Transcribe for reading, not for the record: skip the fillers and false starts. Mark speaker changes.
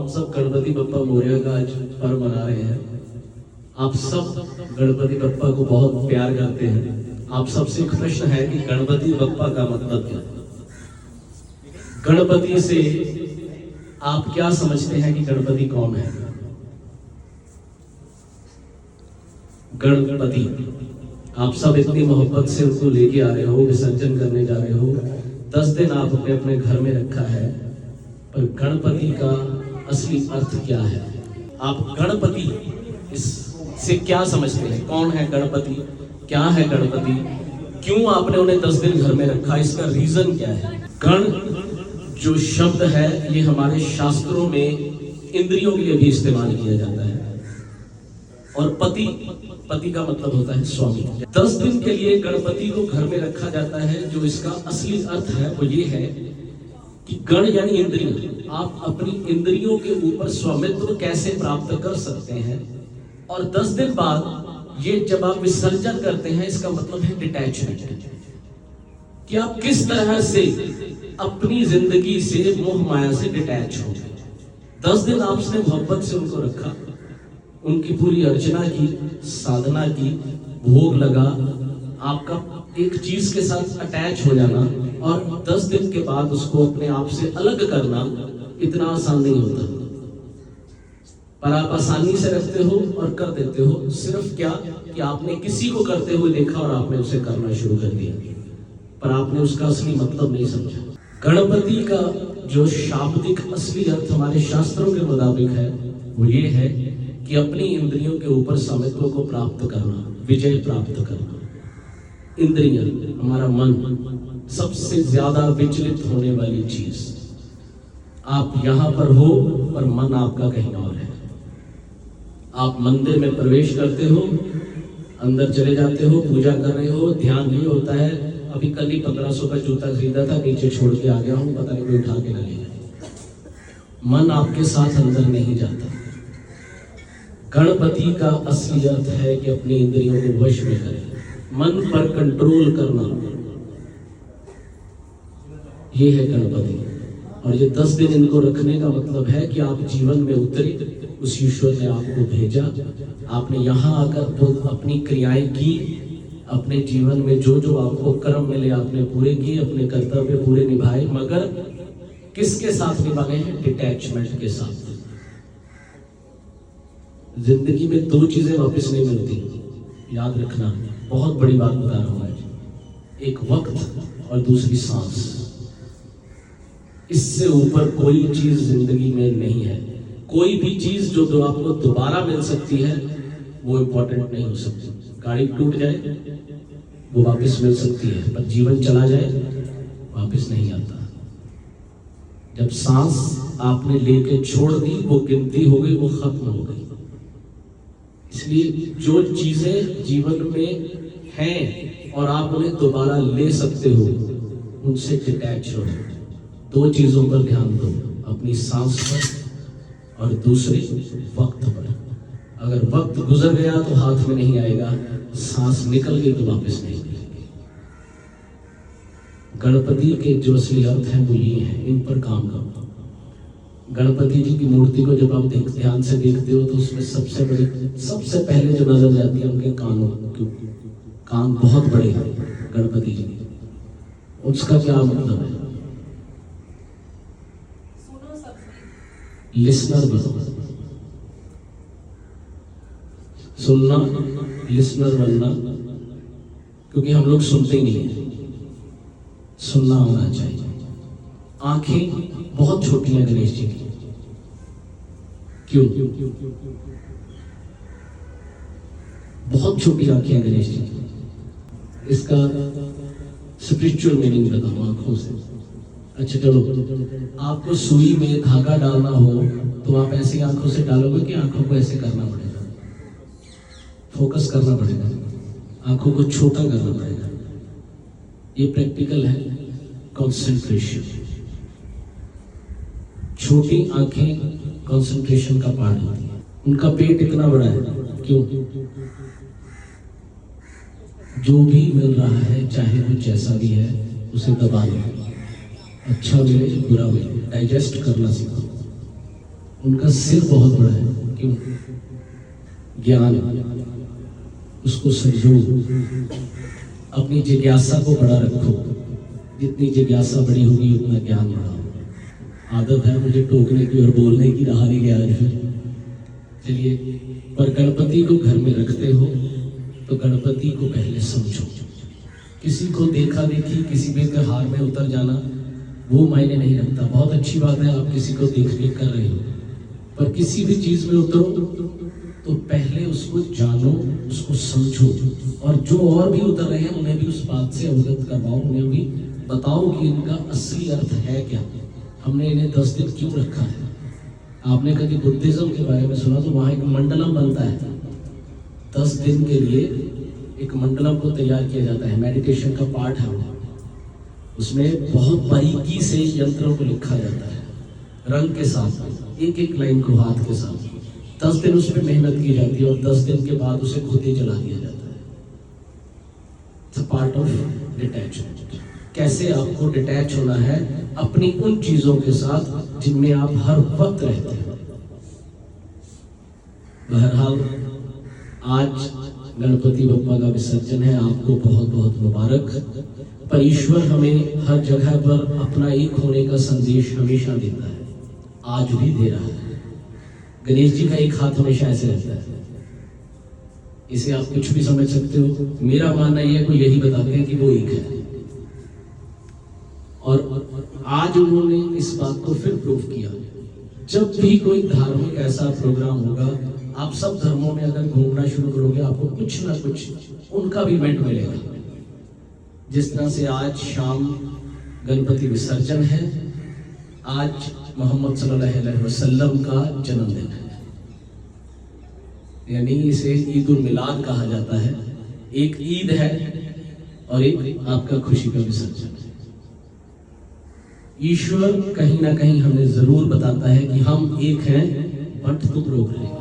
Speaker 1: हम सब गणपति बप्पा मोरया का आज पर्व मना रहे हैं। आप सब गणपति बप्पा को बहुत प्यार करते हैं। आप सबसे एक प्रश्न है कि गणपति बप्पा का मतलब क्या है? गणपति से आप क्या समझते हैं कि गणपति कौन है? गणपति, आप सब इतनी मोहब्बत से उनको लेके आ रहे हो, विसर्जन करने जा रहे हो, 10 दिन आप अपने अपने घर में रखा है, पर गणपति का असली अर्थ क्या है? आप गणपति इससे क्या समझते हैं? कौन है गणपति? क्या है गणपति? क्यों आपने उन्हें 10 दिन घर में रखा? इसका रीजन क्या है? गण जो शब्द है ये हमारे शास्त्रों में इंद्रियों के लिए भी इस्तेमाल किया जाता है, और पति का मतलब होता है स्वामी। 10 दिन के लिए गणपति को घर में रखा जाता है। जो इसका असली अर्थ है वो ये है कि गण यानी इंद्रिय, आप अपनी इंद्रियों के ऊपर स्वामित्व कैसे प्राप्त कर सकते हैं। और 10 दिन बाद ये जब आप विसर्जन करते हैं, इसका मतलब है डिटैचमेंट, कि आप किस तरह से अपनी जिंदगी से मोह माया से डिटैच हो गए। 10 दिन आपने मोहब्बत से उनको रखा, उनकी पूरी अर्चना की, साधना की, भोग लगा, आपका एक चीज के साथ अटैच हो जाना, और 10 दिन के बाद उसको अपने आप से अलग करना इतना आसान नहीं होता। पर आप आसानी से रखते हो और कर देते हो। सिर्फ क्या कि आपने किसी को करते हुए देखा और आपने उसे करना शुरू कर दिया, पर आपने उसका असली मतलब नहीं समझा। गणपति का जो शाब्दिक असली अर्थ हमारे शास्त्रों के मुताबिक है वो ये है कि अपनी इंद्रियों के ऊपर स्वामित्व को प्राप्त करना, विजय प्राप्त करना। इंद्रियां, हमारा मन, सबसे ज्यादा विचलित होने वाली चीज। आप यहां पर हो पर मन आपका कहीं और है। आप मंदिर में प्रवेश करते हो, अंदर चले जाते हो, पूजा कर रहे हो, ध्यान ये होता है अभी कल ही 1500 का जूता खरीदा था, नीचे छोड़ के आ गया हूं, पता नहीं कोई उठा के ले गया। मन आपके साथ अंदर नहीं जाता। गणपति का असली अर्थ है कि अपनी इंद्रियों को वश में करें, मन पर कंट्रोल करना, ये है गणपति। और ये 10 दिन इनको रखने का मतलब है कि आप जीवन में उतरे, उस ईश्वर ने आपको भेजा, आपने यहाँ आकर अपनी क्रियाएं की, अपने जीवन में जो जो आपको कर्म मिले आपने पूरे किए, अपने कर्तव्य पूरे निभाए, मगर किसके साथ निभाए हैं? डिटैचमेंट के साथ। जिंदगी में 2 चीजें वापस नहीं मिलती, याद रखना, बहुत बड़ी बात बता रहा हूं आज। एक वक्त और दूसरी सांस। इससे ऊपर कोई चीज जिंदगी में नहीं है। कोई भी चीज जो आपको दोबारा मिल सकती है वो इंपॉर्टेंट नहीं हो सकती। गाड़ी टूट जाए वो वापस मिल सकती है, पर जीवन चला जाए वापस नहीं आता। जब सांस आपने लेके छोड़ दी, वो गिनती हो गई, वो खत्म हो गई। इसलिए जो चीजें जीवन में हैं और आप उन्हें दोबारा ले सकते हो, उनसे डिटैच हो। 2 चीजों पर ध्यान दो, अपनी सांस पर और दूसरे वक्त पर। अगर वक्त गुजर गया तो हाथ में नहीं आएगा, सांस निकल गई तो वापस नहीं मिलेगी। गणपति के जो असली अर्थ है वो ये है, इन पर काम करो। गणपति जी की मूर्ति को जब आप ध्यान से देखते हो तो उसमें सबसे पहले जो नजर जाती है उनके कानों, कान बहुत बड़े हैं गणपति जी के। उसका क्या मतलब है? लिसनर बनो, सुनना, लिसनर बनना, क्योंकि हम लोग सुनते ही नहीं है, सुनना होना चाहिए। आंखें बहुत छोटी हैं गणेश जी की। क्यों? बहुत छोटी आंखें हैं गणेश जी की। इसका स्पिरिचुअल मीनिंग बताऊं आंखों से। अच्छा चलो, आपको सुई में धागा डालना हो तो आप ऐसी आंखों से डालोगे कि आंखों को ऐसे करना पड़ेगा, फोकस करना पड़ेगा, आंखों को छोटा करना पड़ेगा। ये प्रैक्टिकल है कंसंट्रेशन। छोटी आंखें कंसंट्रेशन का पार्ट होती है। उनका पेट इतना बड़ा है, क्यों? जो भी मिल रहा है, चाहे वो जैसा भी है, उसे दबा लो। अच्छा मिले बुरा मिले, डाइजेस्ट करना सीखो। उनका सिर बहुत बड़ा है। क्यों? ज्ञान, उसको समझो, अपनी जिज्ञासा को बड़ा रखो। जितनी जिज्ञासा बड़ी होगी उतना ज्ञान बड़ा होगा। आदत है मुझे टोकने की और बोलने की, रहा नहीं गया है। चलिए, पर गणपति को घर में रखते हो तो गणपति को पहले समझो। किसी को देखा देखी, किसी के त्योहार में उतर जाना वो मायने नहीं रखता। बहुत अच्छी बात है आप किसी को देख के कर रहे हो, पर किसी भी चीज में उतरो तो पहले उसको जानो, उसको समझो, और जो और भी उतर रहे हैं उन्हें भी उस बात से अवगत करवाओ, उन्हें भी बताओ कि इनका असली अर्थ है क्या, हमने इन्हें 10 दिन क्यों रखा है। आपने कभी बुद्धिज्म के बारे में सुना? तो वहाँ एक मंडलम बनता है, 10 दिन के लिए एक मंडलम को तैयार किया जाता है। मेडिटेशन का पार्ट है वो। उसमें बहुत बारीकी से यंत्रों को लिखा जाता है, रंग के साथ, एक एक लाइन को हाथ के साथ। 10 दिन उस पर मेहनत की जाती है और 10 दिन के बाद उसे खुद ही जला दिया जाता है। It's a part of detachment. कैसे आपको डिटैच होना है अपनी उन चीजों के साथ जिनमें आप हर वक्त रहते हैं। बहरहाल आज गणपति बप्पा का विसर्जन है, आपको बहुत बहुत मुबारक। पर ईश्वर हमें हर जगह पर अपना एक होने का संदेश हमेशा देता है, आज भी दे रहा है। गणेश जी का एक हाथ हमेशा ऐसे रहता है, इसे आप कुछ भी समझ सकते हो। मेरा मानना यह है कोई यही बताते हैं कि वो एक है, और आज उन्होंने इस बात को फिर प्रूव किया। जब भी कोई धार्मिक ऐसा प्रोग्राम होगा, आप सब धर्मों में अगर घूमना शुरू करोगे आपको कुछ ना कुछ उनका भी इवेंट मिलेगा। जिस तरह से आज शाम गणपति विसर्जन है, आज मोहम्मद सल्लल्लाहु अलैहि वसल्लम का जन्मदिन है, यानी इसे ईद उल मिलाद कहा जाता है। एक ईद है और एक आपका खुशी का विसर्जन है। ईश्वर कहीं ना कहीं हमें जरूर बताता है कि हम एक हैं, बट तुम लोग रहे।